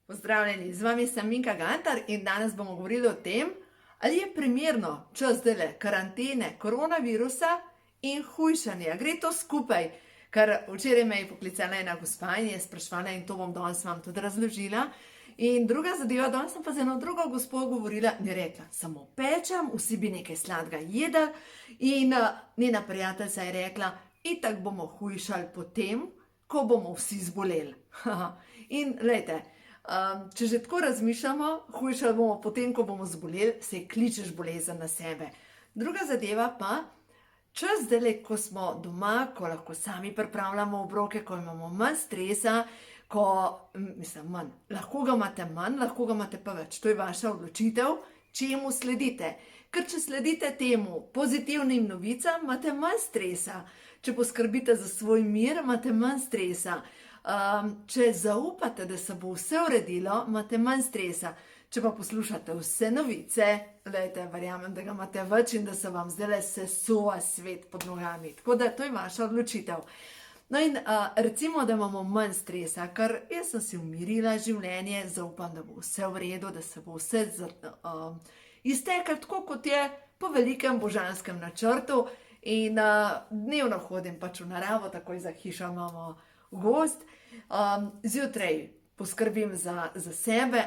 Pozdravljeni, z vami sem Minka Gantar in danes bomo govorili o tem, ali je primerno čas zdajle karantene, koronavirusa in hujšanja. Gre to skupaj, ker včeraj me je poklicala ena gospa in je sprašvala in to bom danes vam tudi razložila. In druga zadeva, danes sem pa z eno drugo gospo govorila in je rekla, samo pečem, vsi bi nekaj sladkega jedli in njena prijateljica je rekla, itak bomo hujšali potem, ko bomo vsi zboleli. In glejte, če že tako razmišljamo, hujšali bomo potem, ko bomo zboleli, se kličeš bolezen na sebe. Druga zadeva pa, čas zdaj, ko smo doma, ko lahko sami pripravljamo obroke, ko imamo manj stresa, lahko ga imate manj, lahko ga imate pa več. To je vaša odločitev, čemu sledite. Ker če sledite temu pozitivnim novicam, imate manj stresa. Če poskrbite za svoj mir, imate manj stresa. Če zaupate, da se bo vse uredilo, imate manj stresa. Če pa poslušate vse novice, verjamem, da ga imate več in da se vam zdaj sesuva svet pod nogami. Tako da to je vaša odločitev. No in recimo, da imamo manj stresa, ker jaz sem si umirila življenje, zaupam, da bo vse v redu, da se bo vse izteklo tako, kot je po velikem božanskem načrtu. In dnevno hodim pač v naravo, takoj za hišo imamo gozd. Zjutraj poskrbim za sebe,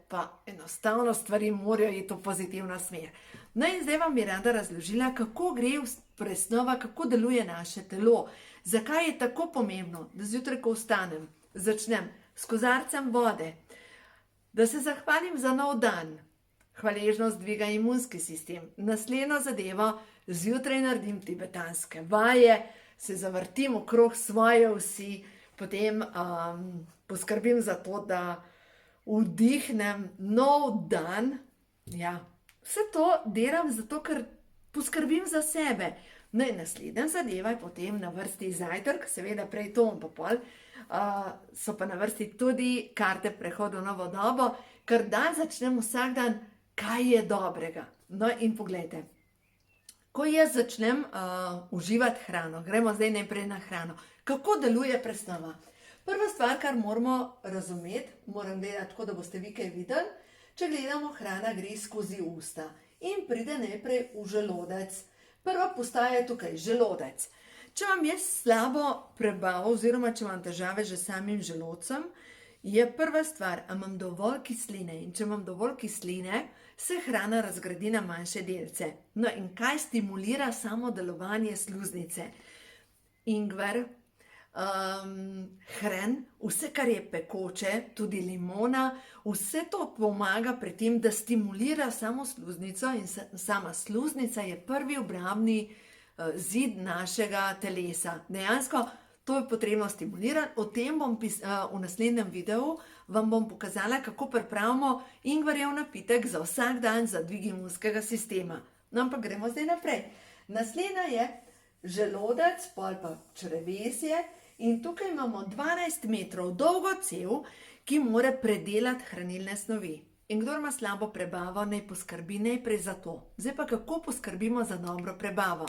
pa enostavno stvari morajo iti v pozitivno smer. No in zdaj vam bi rada razložila, kako gre presnova, kako deluje naše telo. Zakaj je tako pomembno, da zjutraj, ko vstanem, začnem s kozarcem vode, da se zahvalim za nov dan. Hvaležnost dviga imunski sistem. Naslednjo zadevo, zjutraj naredim tibetanske vaje, se zavrtim okrog svoje osi, potem poskrbim za to, da vdihnem nov dan. Ja, vse to delam zato, ker poskrbim za sebe. No in naslednja zadeva je potem na vrsti zajtrk, seveda prej to pa pol, so pa na vrsti tudi karte prehoda v novo dobo, ker dan začnem vsak dan, kaj je dobrega. No in poglejte, ko jaz začnem uživati hrano, gremo zdaj najprej na hrano, kako deluje presnova. Prva stvar, kar moramo razumeti, moram gledati tako, da boste vi kaj videli, če gledamo, hrana gre skozi usta in pride najprej v želodec. Prva postaja je tukaj želodec. Če vam je slabo prebavo oziroma če imam težave že samim želodcem, je prva stvar, a imam dovolj kisline in če imam dovolj kisline, se hrana razgradi na manjše delce. No in kaj stimulira samo delovanje sluznice? Ingver, hren, vse kar je pekoče, tudi limona, vse to pomaga pri tem, da stimulira samo sluznico in sama sluznica je prvi obrambni zid našega telesa. Dejansko to je potrebno stimulirati, o tem bom v naslednjem videu vam bom pokazala, kako pripravimo ingverjev napitek za vsak dan za dvig imunskega sistema. No, ampak gremo zdaj naprej. Naslednja je želodec, pol pa črevesje in tukaj imamo 12 metrov dolgo cev, ki mora predelati hranilne snovi. In kdor ima slabo prebavo, naj poskrbi najprej za to. Zdaj pa kako poskrbimo za dobro prebavo?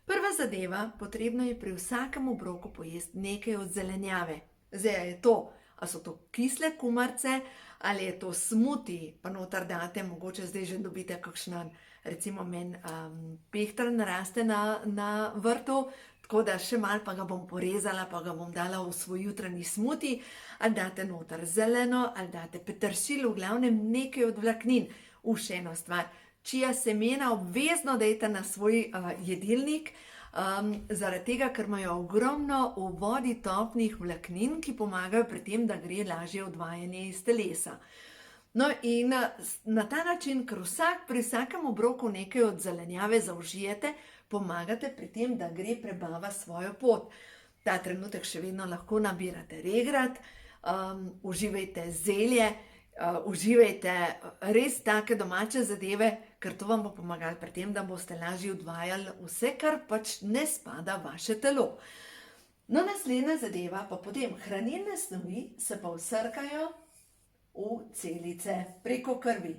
Prva zadeva, potrebno je pri vsakem obroku pojesti nekaj od zelenjave. Zdaj je to, a so to kisle kumarice, ali je to smuti, pa noter date, mogoče zdaj že dobite kakšen, recimo meni pehter naraste na vrtu, tako da še malo pa ga bom porezala, pa ga bom dala v svoj jutranji smuti, ali date noter zeleno, ali date peteršilj, v glavnem nekaj od vlaknin. Še eno stvar, čija semena obvezno dajte na svoj jedilnik, zaradi tega, ker imajo ogromno v vodi topnih vlaknin, ki pomagajo pri tem, da gre lažje odvajanje iz telesa. No in na ta način, ker pri vsakem obroku nekaj od zelenjave zaužijete, pomagate pri tem, da gre prebava svojo pot. Ta trenutek še vedno lahko nabirate regrat, uživajte zelje, uživajte res take domače zadeve, ker to vam bo pomagalo pri tem, da boste lažje odvajali vse, kar pač ne spada v vaše telo. No, naslednja zadeva pa potem hranilne snovi se pa vsrkajo v celice preko krvi.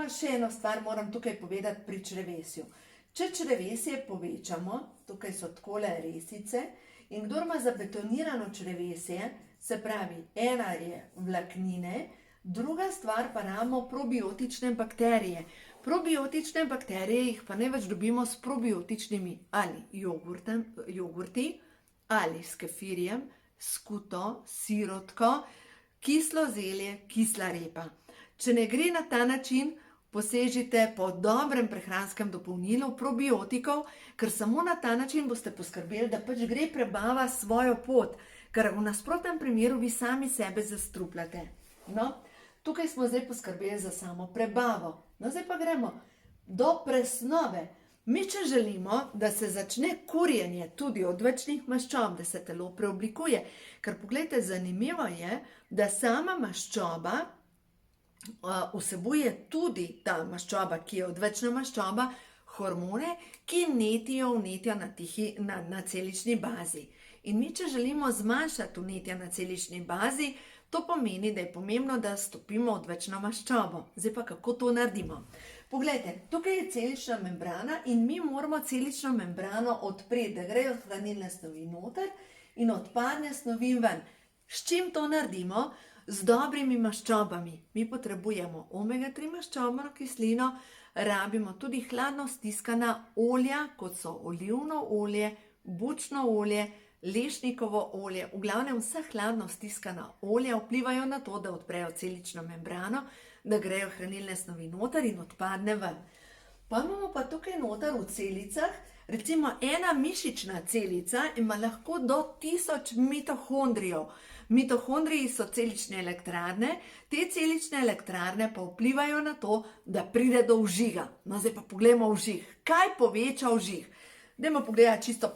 Še eno stvar moram tukaj povedati pri črevesju. Če črevesje povečamo, tukaj so takole resice, in kdor ima zabetonirano črevesje, Se pravi, ena je vlaknine, druga stvar pa imamo probiotične bakterije. Probiotične bakterije jih pa največ dobimo s probiotičnimi ali jogurti, ali s kefirjem, skuto, sirotko, kislo zelje, kisla repa. Če ne gre na ta način, posežite po dobrem prehranskem dopolnilu probiotikov, ker samo na ta način boste poskrbeli, da pač gre prebava svojo pot, ker v nasprotnem primeru vi sami sebe zastrupljate. No, tukaj smo zdaj poskrbeli za samo prebavo. No, zdaj pa gremo do presnove. Mi, če želimo, da se začne kurjenje tudi odvečnih maščob, da se telo preoblikuje, ker poglejte, zanimivo je, da sama maščoba vsebuje tudi ta maščoba, ki je odvečna maščoba, hormone, ki vnetijo na celični bazi. In mi, če želimo zmanjšati vnetja na celični bazi, to pomeni, da je pomembno, da stopimo odvečno maščobo. Zdaj pa kako to naredimo? Poglejte, tukaj je celična membrana in mi moramo celično membrano odpreti, da grejo hranilne snovi noter in odpadne snovi ven. S čim to naredimo? Z dobrimi maščobami. Mi potrebujemo omega-3 maščobno kislino, rabimo tudi hladno stiskana olja, kot so olivno olje, bučno olje, lešnikovo olje, v glavnem vsa hladno stiskana olja vplivajo na to, da odprejo celično membrano, da grejo hranilne snovi noter in odpadne ven. Pa imamo pa tukaj noter v celicah, recimo ena mišična celica ima lahko do 1000 mitohondrijev. Mitohondriji so celične elektrarne, te celične elektrarne pa vplivajo na to, da pride do vžiga. No, zdaj pa poglejmo vžig. Kaj poveča vžig? Dajmo pogledati čisto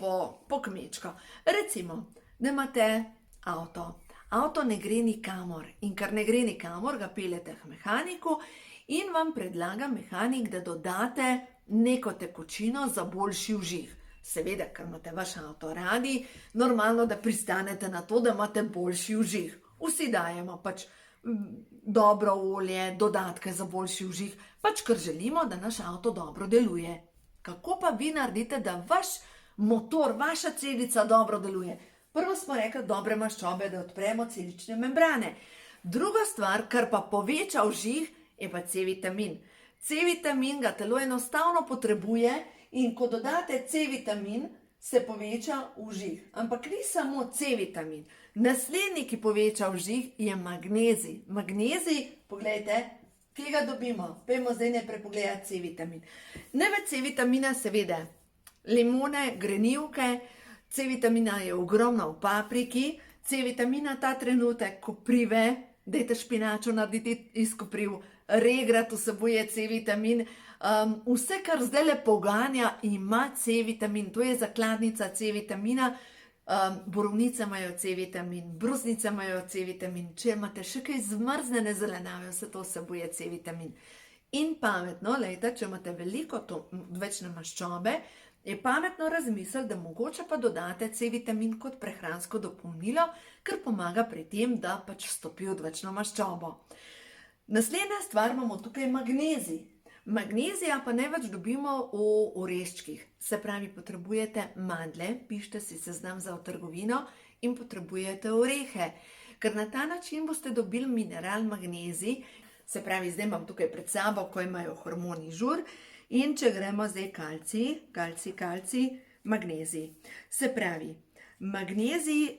po kmečko. Recimo, da imate avto. Avto ne gre nikamor in ker ne gre nikamor, ga peljete k mehaniku in vam predlaga mehanik, da dodate neko tekočino za boljši vžig. Seveda, ker imate vaš avto radi, normalno, da pristanete na to, da imate boljši vžig. Vsi dajemo pač dobro olje, dodatke za boljši vžig, pač ker želimo, da naš avto dobro deluje. Kako pa vi naredite, da vaš motor, vaša celica dobro deluje? Prvo smo rekli dobre maščobe, da odpremo celične membrane. Druga stvar, kar pa poveča vžig, je pa C-vitamin. C-vitamin ga telo enostavno potrebuje in ko dodate C-vitamin, se poveča vžig. Ampak ni samo C-vitamin. Naslednji, ki poveča vžig, je magnezij. Magnezij, pogledajte, kje ga dobimo? Pejmo zdaj najprej pogledati C-vitamin. Največ C-vitamina seveda, limone, grenivke, C-vitamina je ogromno v papriki, C-vitamina ta trenutek koprive, dajte špinačo narediti iz kopriv, regrat vsebuje C-vitamin, vse, kar zdaj le poganja, ima C-vitamin, to je zakladnica C-vitamina, borovnice imajo C-vitamin, brusnice imajo C-vitamin, če imate še kaj zmrznjene zelenjave, vse to vsebuje C-vitamin. In pametno, lejte, če imate veliko odvečne maščobe, je pametno razmisliti, da mogoče pa dodate C-vitamin kot prehransko dopolnilo, ker pomaga pri tem, da pač vstopi odvečno maščobo. Naslednja stvar, imamo tukaj magnezij. Magnezija pa največ dobimo v oreščkih, se pravi, potrebujete mandlje, pišite si seznam za v trgovino in potrebujete orehe, ker na ta način boste dobili mineral magnezij, se pravi, zdaj imam tukaj pred sabo, ko imajo hormoni žur in če gremo zdaj kalcij, magnezij. Se pravi, magnezij,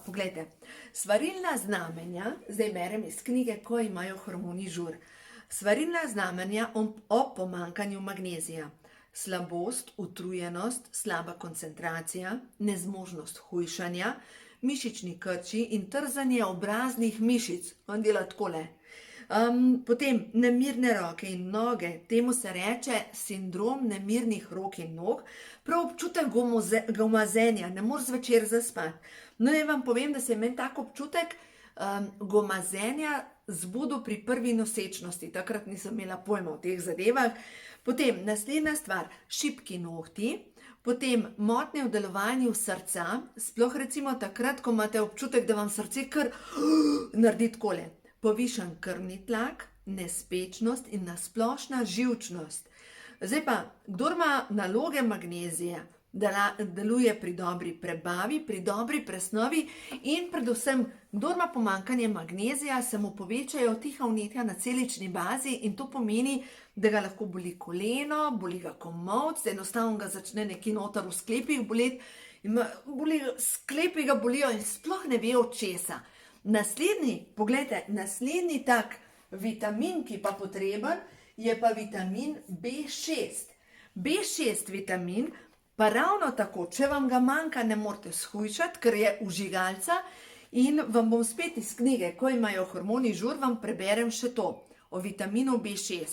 poglejte, svarilna znamenja, zdaj berem iz knjige, ko imajo hormoni žur. Svarilna znamenja o pomanjkanju magnezija. Slabost, utrujenost, slaba koncentracija, nezmožnost hujšanja, mišični krči in trzanje obraznih mišic. On dela takole. Potem nemirne roke in noge, temu se reče sindrom nemirnih rok in nog, prav občutek gomazenja, ne moreš zvečer zaspati. No, naj vam povem, da se je meni tak občutek gomazenja zbudil pri prvi nosečnosti, takrat nisem imela pojma o teh zadevah. Potem naslednja stvar, šibki nohti, potem motnje v delovanju srca, sploh recimo takrat, ko imate občutek, da vam srce kar naredi takole. Povišan krvni tlak, nespečnost in nasplošna živčnost. Zdaj pa, kdor ima naloge magnezije, deluje pri dobri prebavi, pri dobri presnovi in predvsem, kdor ima pomanjkanje magnezija, se mu povečajo tiha vnetja na celični bazi in to pomeni, da ga lahko boli koleno, boli ga komolec, enostavno ga začne nekje noter v sklepih boleti, sklepi ga bolijo in sploh ne ve od česa. Naslednji tak vitamin, ki pa potreben, je pa vitamin B6. B6 vitamin pa ravno tako, če vam ga manjka, ne morete shujšati, ker je užigalca in vam bom spet iz knjige, ko imajo hormoni žur, vam preberem še to o vitaminu B6.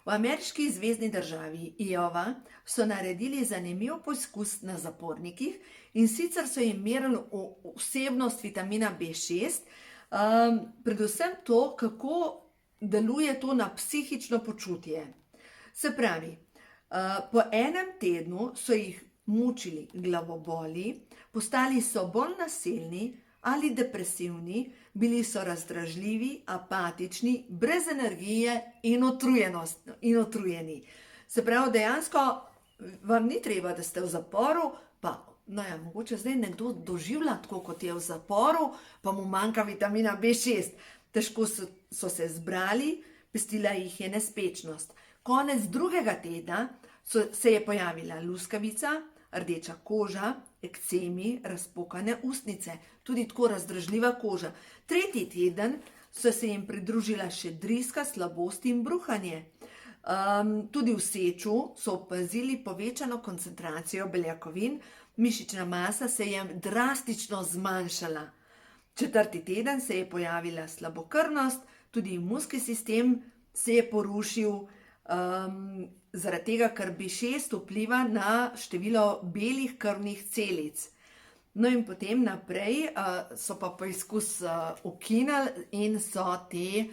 V ameriški zvezni državi Iowa so naredili zanimiv poskus na zapornikih in sicer so jim merili vsebnost vitamina B6, predvsem to, kako deluje to na psihično počutje. Se pravi, po enem tednu so jih mučili glavoboli, postali so bolj nasilni ali depresivni, bili so razdražljivi, apatični, brez energije in utrujeni. Se pravi, dejansko vam ni treba, da ste v zaporu, pa mogoče zdaj nekdo doživlja tako, kot je v zaporu, pa mu manjka vitamina B6. Težko so se zbrali, pestila jih je nespečnost. Konec drugega tedna se je pojavila luskavica, rdeča koža, ekcemi, razpokane ustnice, tudi tako razdražljiva koža. Tretji teden so se jim pridružila še driska, slabost in bruhanje. Tudi v seču so opazili povečano koncentracijo beljakovin, mišična masa se je drastično zmanjšala. Četrti teden se je pojavila slabokrvnost, tudi imunski sistem se je porušil, zaradi tega, ker B6 vpliva na število belih krvnih celic. No in potem naprej so pa poizkus ukinili in so te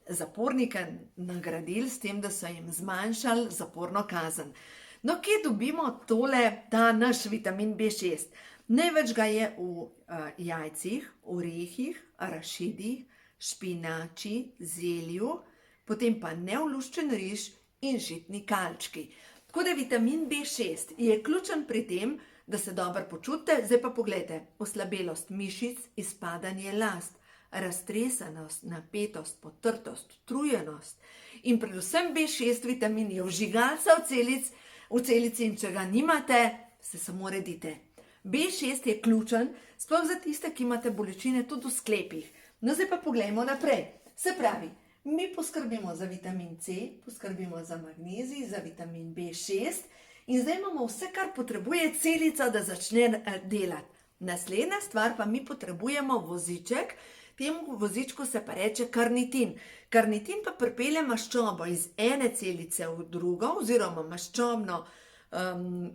zapornike nagradili s tem, da so jim zmanjšali zaporno kazen. No, kje dobimo ta naš vitamin B6? Največ ga je v jajcih, orehih, arašidih, špinači, zelju, potem pa neoluščen riž in žitni kalčki. Tako da vitamin B6 je ključen pri tem, da se dobro počutite. Zdaj pa poglejte, oslabelost mišic, izpadanje las, raztresenost, napetost, potrtost, utrujenost in predvsem B6 vitamin je vžigalca v celici in če ga nimate, se samo redite. B6 je ključen, sploh za tiste, ki imate bolečine tudi v sklepih. No, zdaj pa poglejmo naprej. Se pravi, mi poskrbimo za vitamin C, poskrbimo za magnezij, za vitamin B6 in zdaj imamo vse, kar potrebuje celica, da začne delati. Naslednja stvar pa mi potrebujemo voziček, temu vozičku se pa reče karnitin. Karnitin pa pripelje maščobo iz ene celice v drugo oziroma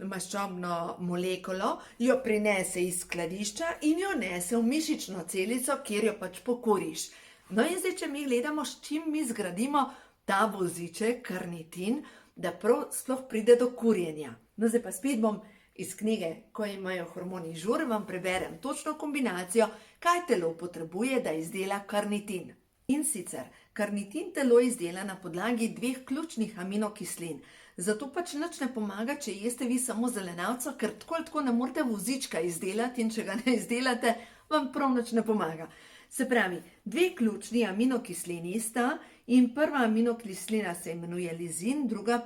maščobno molekulo, jo prinese iz skladišča in jo nese v mišično celico, kjer jo pač pokuriš. No in zdaj, če mi gledamo, s čim mi zgradimo ta voziček, karnitin, da prav sploh pride do kurjenja. No zdaj pa spet bom iz knjige, ko imajo hormoni žur, vam preberem točno kombinacijo, kaj telo potrebuje, da izdela karnitin. In sicer, karnitin telo izdela na podlagi 2 ključnih aminokislin. Zato pač nič ne pomaga, če jeste vi samo zelenavca, ker tako ne morete vozička izdelati in če ga ne izdelate, vam prav nič ne pomaga. Se pravi, 2 ključni aminokislini sta in prva aminokislina se imenuje lizin, druga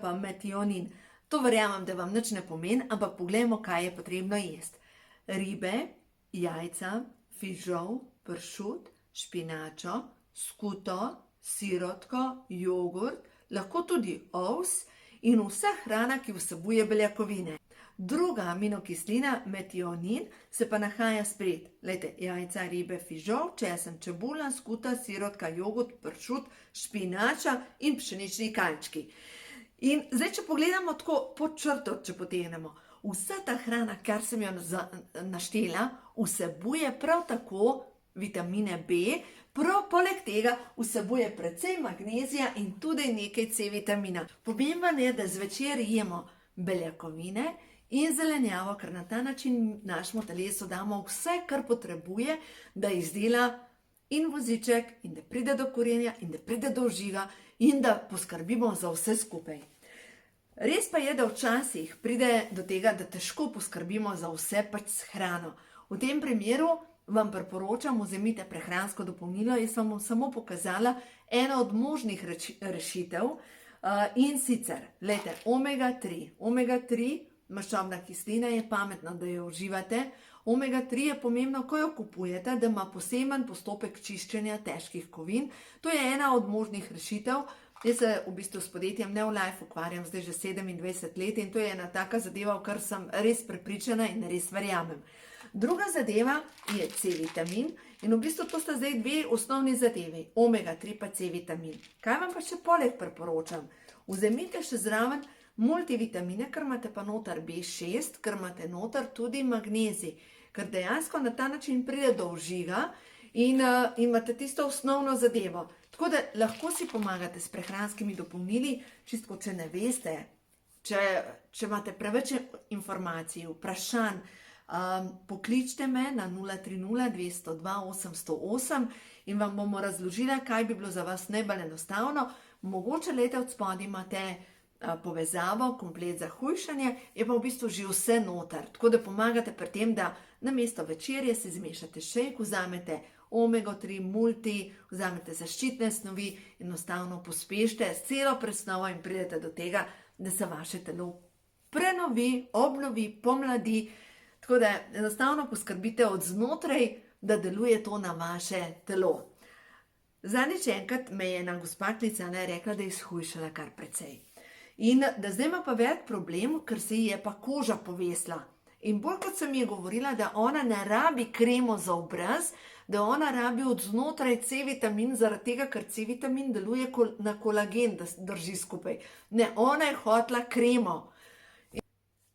pa metionin. To verjamem, da vam nič ne pomeni, ampak poglejmo, kaj je potrebno jesti. Ribe, jajca, fižol, pršut, špinačo, skuto, sirotko, jogurt, lahko tudi ovs in vsa hrana, ki vsebuje beljakovine. Druga aminokislina, metionin, se pa nahaja spred. Glejte, jajca, ribe, fižol, česen, čebula, skuta, sirotka, jogurt, pršut, špinača in pšenični kalčki. In zdaj, če pogledamo tako pod črto, če potegnemo, vsa ta hrana, kar sem jo naštela, vsebuje prav tako vitamine B, poleg tega vsebuje precej magnezija in tudi nekaj C vitamina. Pomembno je, da zvečer jemo beljakovine in zelenjavo, ker na ta način našemu telesu damo vse, kar potrebuje, da izdela in voziček, in da pride do kurjenja, in da pride do vžiga, in da poskrbimo za vse skupaj. Res pa je, da včasih pride do tega, da težko poskrbimo za vse pač s hrano. V tem primeru vam priporočam, vzemite prehransko dopolnilo. Jaz vam bom samo pokazala eno od možnih rešitev in sicer, glejte, omega-3. Omega-3, maščobna kislina, je pametno, da jo uživate. Omega-3 je pomembno, ko jo kupujete, da ima poseben postopek čiščenja težkih kovin. To je ena od možnih rešitev. Jaz se v bistvu s podjetjem Neolife ukvarjam zdaj že 27 let in to je ena taka zadeva, v kar sem res prepričana in res verjamem. Druga zadeva je C-vitamin in v bistvu to sta zdaj dve osnovni zadevi, omega-3 pa C-vitamin. Kaj vam pa še poleg priporočam? Vzemite še zraven multivitamine, ker imate pa noter B6, ker imate noter tudi magnezij, ker dejansko na ta način pride do vžiga in imate tisto osnovno zadevo. Tako da lahko si pomagate s prehranskimi dopolnili, čistko, če ne veste, če imate preveč informacij, vprašanj, pokličte me na 030 202 808 in vam bomo razložili, kaj bi bilo za vas najbolj enostavno. Mogoče leta od spodaj imate povezavo, komplet za hujšanje, je pa v bistvu že vse noter. Tako da pomagate pri tem, da namesto večerje si zmešate šejk, vzamete omega-3 multi, vzamete zaščitne snovi, enostavno pospešite s celo presnovo in pridete do tega, da se vaše telo prenovi, obnovi, pomladi. Tako da enostavno poskrbite od znotraj, da deluje to na vaše telo. Zadnjič enkrat me je ena gospaklica rekla, da je shujšala kar precej. In da zdaj ima pa velik problem, ker se ji je pa koža povesla. In bolj kot sem ji govorila, da ona ne rabi kremo za obraz, da ona rabi od znotraj C-vitamin, zaradi tega, ker C-vitamin deluje na kolagen, da drži skupaj. Ne, ona je hotela kremo.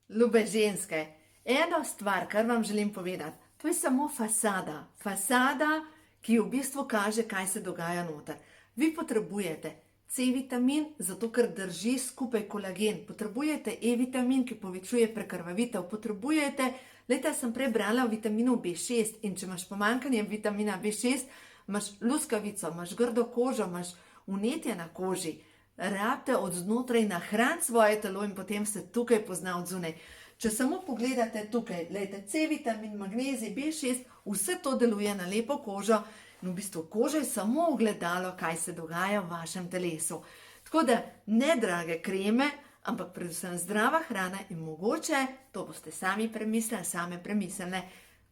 Ljube ženske, ena stvar, kar vam želim povedati, to je samo fasada. Fasada, ki v bistvu kaže, kaj se dogaja noter. Vi potrebujete C-vitamin, zato ker drži skupaj kolagen. Potrebujete E-vitamin, ki povečuje prekrvavitev. Potrebujete, leta sem prej brala o vitaminu B6 in če imaš pomanjkanje vitamina B6, imaš luskavico, imaš grdo kožo, imaš vnetje na koži. Rabite od znotraj nahraniti svoje telo in potem se tukaj pozna od zunaj. Če samo pogledate tukaj, gledajte, C-vitamin, magnezij, B6, vse to deluje na lepo kožo. In v bistvu koža je samo ogledalo, kaj se dogaja v vašem telesu. Tako da ne drage kreme, ampak predvsem zdrava hrana in mogoče, to boste sami premislili,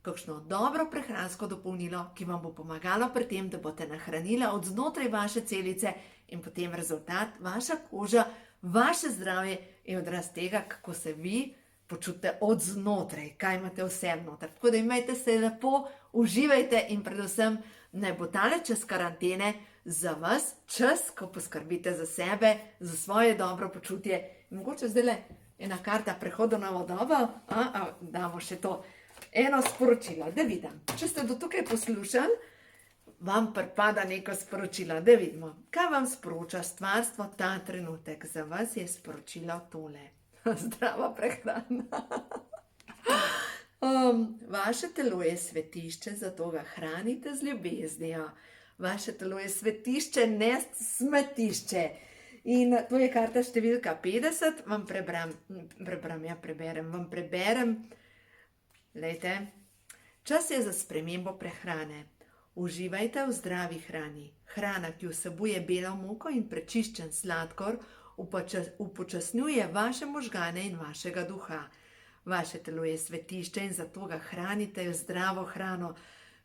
kakšno dobro prehransko dopolnilo, ki vam bo pomagalo pri tem, da boste nahranila od znotraj vaše celice in potem rezultat, vaša koža, vaše zdravje je odraz tega, kako se vi počutite od znotraj, kaj imate vse noter. Tako da imejte se lepo, uživajte in predvsem naj bo tale čas karantene za vas čas, ko poskrbite za sebe, za svoje dobro počutje. Mogoče zdaj ena karta prehoda na novo dobo, damo še to eno sporočilo, da vidim. Če ste do tukaj poslušali, vam pripada neko sporočilo, da vidimo. Kaj vam sporoča stvarstvo ta trenutek? Za vas je sporočilo tole. Zdrava prehrana. Vaše telo je svetišče, zato ga hranite z ljubeznijo. Vaše telo je svetišče, ne smetišče. In to je karta številka 50, vam preberem. Lejte, čas je za spremembo prehrane. Uživajte v zdravi hrani. Hrana, ki vsebuje belo moko in prečiščen sladkor, upočasnjuje vaše možgane in vašega duha. Vaše telo je svetišče in zato ga hranite z zdravo hrano.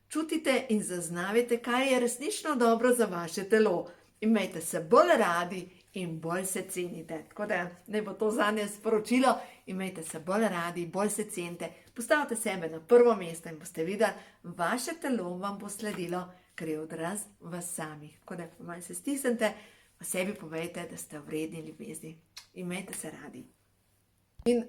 Čutite in zaznavite, kaj je resnično dobro za vaše telo. Imejte se bolj radi in bolj se cenite. Tako da ne bo to zanje sporočilo, imejte se bolj radi, bolj se cenite. Postavite sebe na prvo mesto in boste videli, vaše telo vam bo sledilo, ker je odraz vas samih. Tako da malo se stisnite, v sebi povejte, da ste vredni ljubezni. Imejte se radi. In